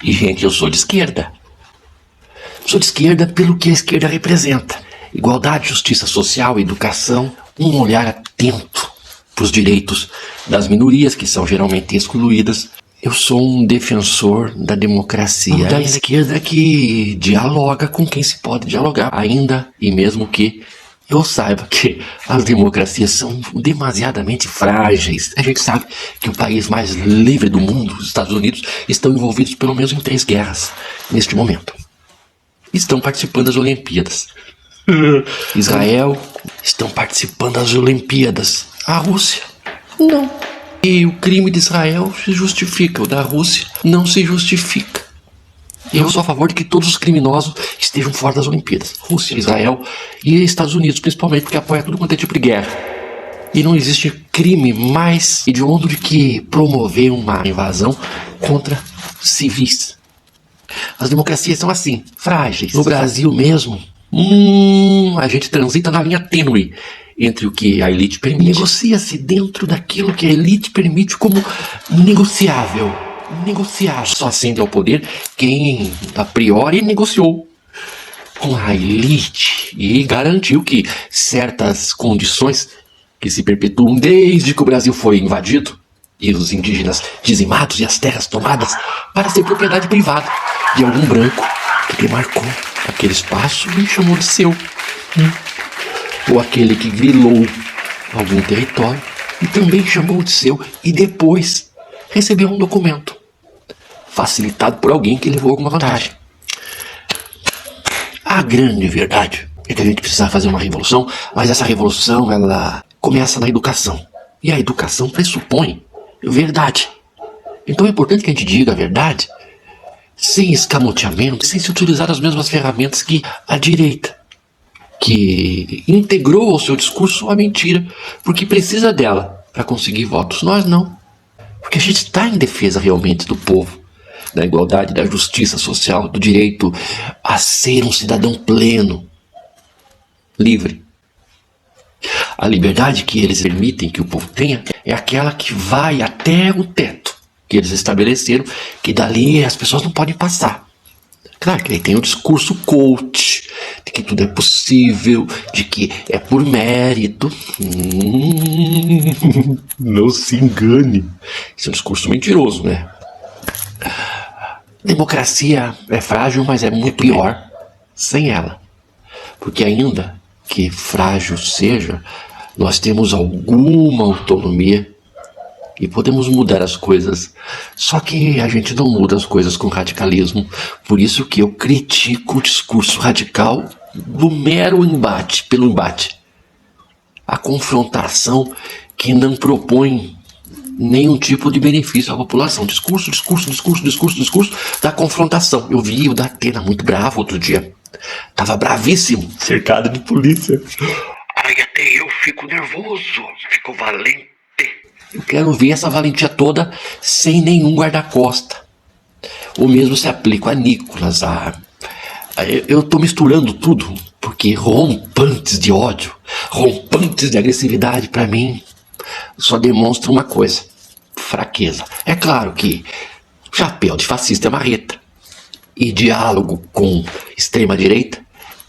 E, gente, eu sou de esquerda. Sou de esquerda pelo que a esquerda representa. Igualdade, justiça social, educação, um olhar atento para os direitos das minorias, que são geralmente excluídas. Eu sou um defensor da democracia, da esquerda que dialoga com quem se pode dialogar, ainda e mesmo que eu saiba que as democracias são demasiadamente frágeis. A gente sabe que o país mais livre do mundo, os Estados Unidos, estão envolvidos pelo menos em 3 guerras neste momento. Estão participando das Olimpíadas. Israel estão participando das Olimpíadas. A Rússia, não. E o crime de Israel se justifica, o da Rússia não se justifica. Eu sou a favor de que todos os criminosos estejam fora das Olimpíadas. Rússia, Israel e Estados Unidos, principalmente, porque apoia tudo quanto é tipo de guerra. E não existe crime mais hediondo do que promover uma invasão contra civis. As democracias são assim, frágeis. No Brasil mesmo, a gente transita na linha tênue entre o que a elite permite. Negocia-se dentro daquilo que a elite permite como negociável. Só ascende ao poder quem a priori negociou com a elite e garantiu que certas condições que se perpetuam desde que o Brasil foi invadido e os indígenas dizimados e as terras tomadas para ser propriedade privada de algum branco que demarcou aquele espaço e chamou de seu. Ou aquele que grilou algum território e também chamou de seu e depois recebeu um documento facilitado por alguém que levou alguma vantagem. A grande verdade é que a gente precisa fazer uma revolução, mas essa revolução ela começa na educação. E a educação pressupõe verdade. Então é importante que a gente diga a verdade sem escamoteamento, sem se utilizar as mesmas ferramentas que a direita, que integrou ao seu discurso a mentira, porque precisa dela para conseguir votos. Nós não. Porque a gente está em defesa realmente do povo, da igualdade, da justiça social, do direito a ser um cidadão pleno, livre. A liberdade que eles permitem que o povo tenha é aquela que vai até o teto que eles estabeleceram, que dali as pessoas não podem passar. Claro que aí tem o discurso coach, de que tudo é possível, de que é por mérito. Não se engane. Isso é um discurso mentiroso, né? Democracia é frágil, mas é muito pior sem ela. Porque ainda que frágil seja, nós temos alguma autonomia e podemos mudar as coisas. Só que a gente não muda as coisas com radicalismo. Por isso que eu critico o discurso radical do mero embate, pelo embate. A confrontação que não propõe nenhum tipo de benefício à população. Discurso da confrontação. Eu vi o Datena muito bravo outro dia. Tava bravíssimo, cercado de polícia. Ai, até eu fico nervoso, fico valente. Eu quero ver essa valentia toda sem nenhum guarda-costa. O mesmo se aplica a Nicolas, eu tô misturando tudo, porque rompantes de ódio, rompantes de agressividade, para mim, só demonstra uma coisa: fraqueza. É claro que chapéu de fascista é marreta, e diálogo com extrema-direita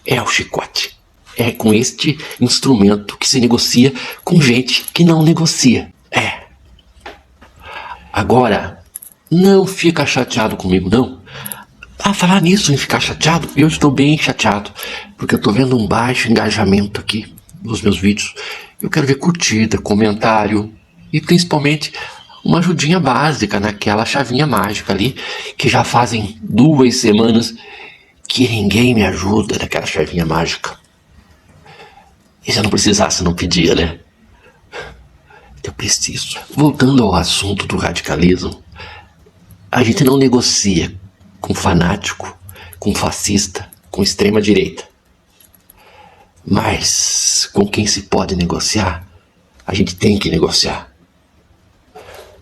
é o chicote. É com este instrumento que se negocia com gente que não negocia. Agora, não fica chateado comigo, não. A falar nisso, em ficar chateado, eu estou bem chateado, porque eu estou vendo um baixo engajamento aqui nos meus vídeos. Eu quero ver curtida, comentário e principalmente uma ajudinha básica naquela chavinha mágica ali, que já fazem 2 semanas que ninguém me ajuda naquela chavinha mágica. E se eu não precisasse, não pedia, né? Eu preciso. Voltando ao assunto do radicalismo, a gente não negocia com fanático, com fascista, com extrema-direita. Mas com quem se pode negociar, a gente tem que negociar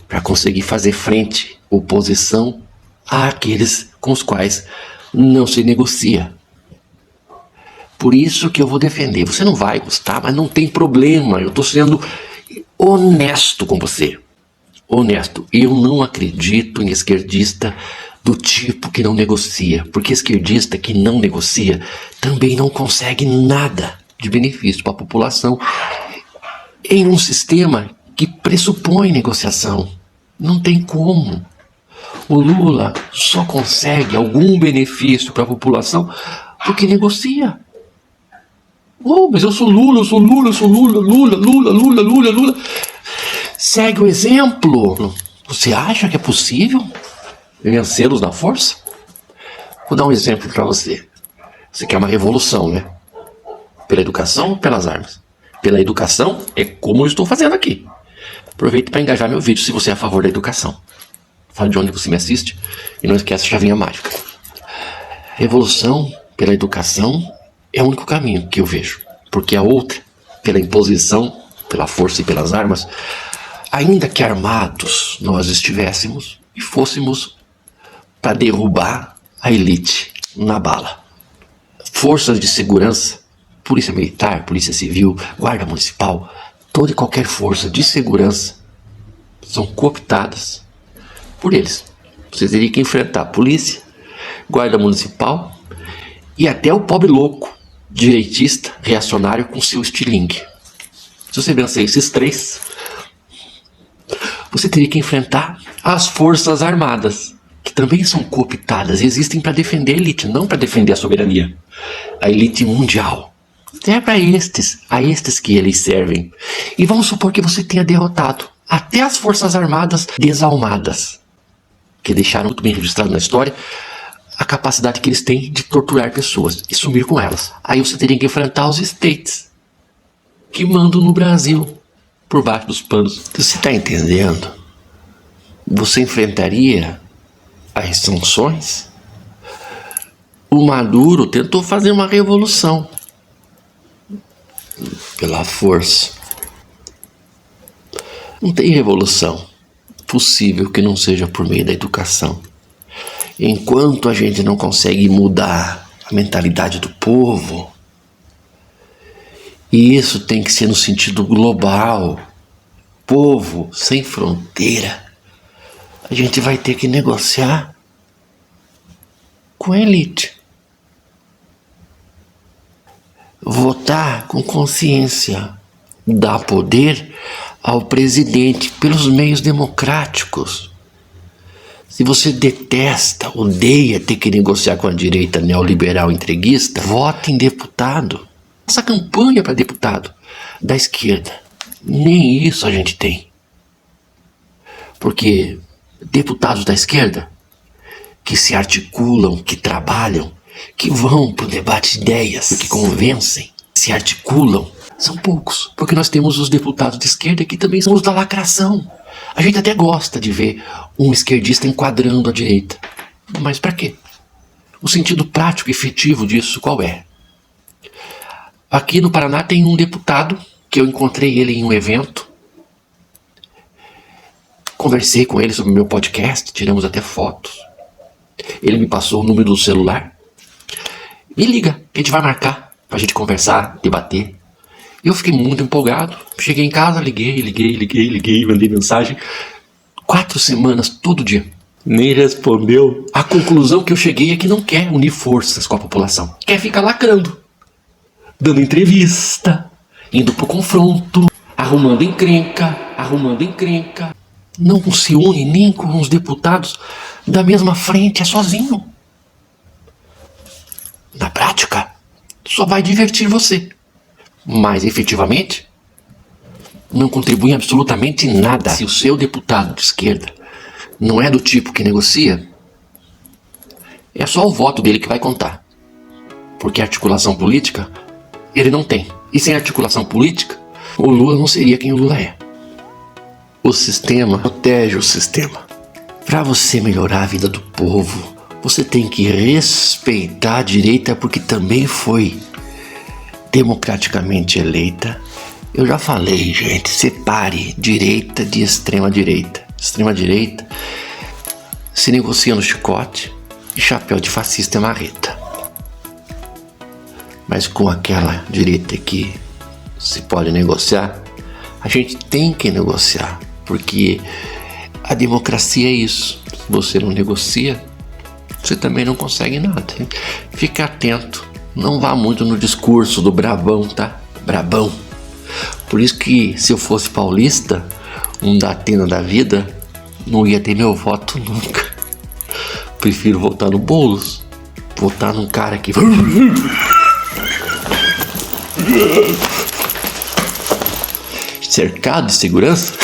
para conseguir fazer frente, oposição àqueles com os quais não se negocia. Por isso que eu vou defender. Você não vai gostar, mas não tem problema. Eu estou sendo honesto com você. Honesto. Eu não acredito em esquerdista do tipo que não negocia, porque esquerdista que não negocia também não consegue nada de benefício para a população em um sistema que pressupõe negociação. Não tem como. O Lula só consegue algum benefício para a população porque negocia. Oh, mas eu sou Lula, eu sou Lula, eu sou Lula, Lula, Lula, Lula, Lula, Lula. Segue o exemplo. Você acha que é possível vencê-los na força? Vou dar um exemplo para você. Você quer uma revolução, né? Pela educação ou pelas armas? Pela educação é como eu estou fazendo aqui. Aproveite para engajar meu vídeo se você é a favor da educação. Fale de onde você me assiste e não esquece a chavinha mágica. Revolução pela educação é o único caminho que eu vejo. Porque a outra, pela imposição, pela força e pelas armas, ainda que armados nós estivéssemos e fôssemos para derrubar a elite na bala. Forças de segurança, polícia militar, polícia civil, guarda municipal, toda e qualquer força de segurança são cooptadas por eles. Você teria que enfrentar a polícia, guarda municipal e até o pobre louco, direitista, reacionário com seu estilingue. Se você vencer esses três, você teria que enfrentar as forças armadas, que também são cooptadas e existem para defender a elite, não para defender a soberania. A elite mundial. É para a estes que eles servem. E vamos supor que você tenha derrotado até as forças armadas desalmadas, que deixaram muito bem registrado na história a capacidade que eles têm de torturar pessoas e sumir com elas. Aí você teria que enfrentar os States, que mandam no Brasil, por baixo dos panos. Você está entendendo? Você enfrentaria as sanções? O Maduro tentou fazer uma revolução pela força. Não tem revolução possível que não seja por meio da educação. Enquanto a gente não consegue mudar a mentalidade do povo, e isso tem que ser no sentido global, povo sem fronteira, a gente vai ter que negociar com a elite. Votar com consciência, dar poder ao presidente pelos meios democráticos. Se você detesta, odeia ter que negociar com a direita neoliberal entreguista, vote em deputado. Essa campanha para deputado da esquerda, nem isso a gente tem. Porque deputados da esquerda que se articulam, que trabalham, que vão para o debate de ideias, que convencem, se articulam, são poucos. Porque nós temos os deputados de esquerda que também são os da lacração. A gente até gosta de ver um esquerdista enquadrando a direita. Mas para quê? O sentido prático e efetivo disso qual é? Aqui no Paraná tem um deputado que eu encontrei ele em um evento. Conversei com ele sobre o meu podcast, tiramos até fotos. Ele me passou o número do celular. Me liga, que a gente vai marcar pra gente conversar, debater. Eu fiquei muito empolgado. Cheguei em casa, liguei, mandei mensagem. 4 semanas, todo dia. Nem respondeu. A conclusão que eu cheguei é que não quer unir forças com a população. Quer ficar lacrando. Dando entrevista, indo pro confronto, arrumando encrenca. Não se une nem com os deputados da mesma frente, é sozinho. Na prática, só vai divertir você. Mas, efetivamente, não contribui absolutamente nada. Se o seu deputado de esquerda não é do tipo que negocia, é só o voto dele que vai contar. Porque articulação política, ele não tem. E sem articulação política, o Lula não seria quem o Lula é. O sistema protege o sistema. Para você melhorar a vida do povo, você tem que respeitar a direita porque também foi democraticamente eleita. Eu já falei, gente, separe direita de extrema direita. Extrema direita se negocia no chicote e chapéu de fascista é marreta. Mas com aquela direita que se pode negociar, a gente tem que negociar, porque a democracia é isso. Se você não negocia, você também não consegue nada. Fique atento, não vá muito no discurso do brabão, tá? Brabão. Por isso que se eu fosse paulista, um da Atena da vida, não ia ter meu voto nunca. Prefiro votar no Boulos, votar num cara que... cercado de segurança,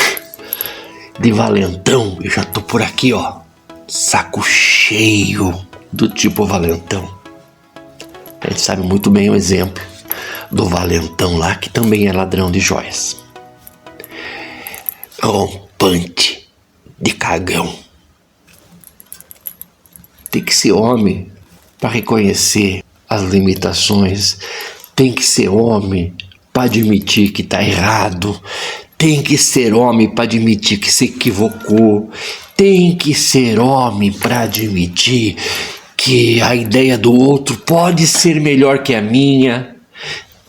de valentão. Eu já tô por aqui, ó, saco cheio do tipo valentão. A gente sabe muito bem o exemplo do valentão lá, que também é ladrão de joias. Rompante de cagão. Tem que ser homem para reconhecer as limitações. Tem que ser homem para admitir que tá errado. Tem que ser homem para admitir que se equivocou. Tem que ser homem para admitir que a ideia do outro pode ser melhor que a minha.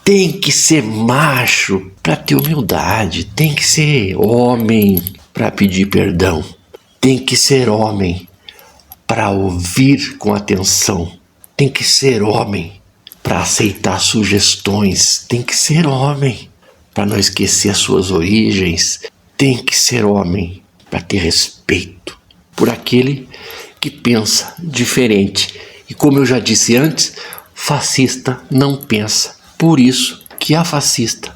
Tem que ser macho para ter humildade. Tem que ser homem para pedir perdão. Tem que ser homem para ouvir com atenção. Tem que ser homem para aceitar sugestões. Tem que ser homem para não esquecer as suas origens. Tem que ser homem para ter respeito por aquele que pensa diferente. E como eu já disse antes, fascista não pensa. Por isso que a fascista,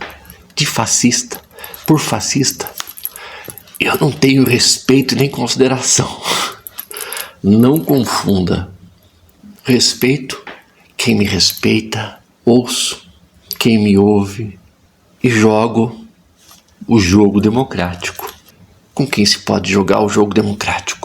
de fascista, por fascista, eu não tenho respeito nem consideração. Não confunda. Respeito quem me respeita, ouço quem me ouve e jogo o jogo democrático com quem se pode jogar o jogo democrático.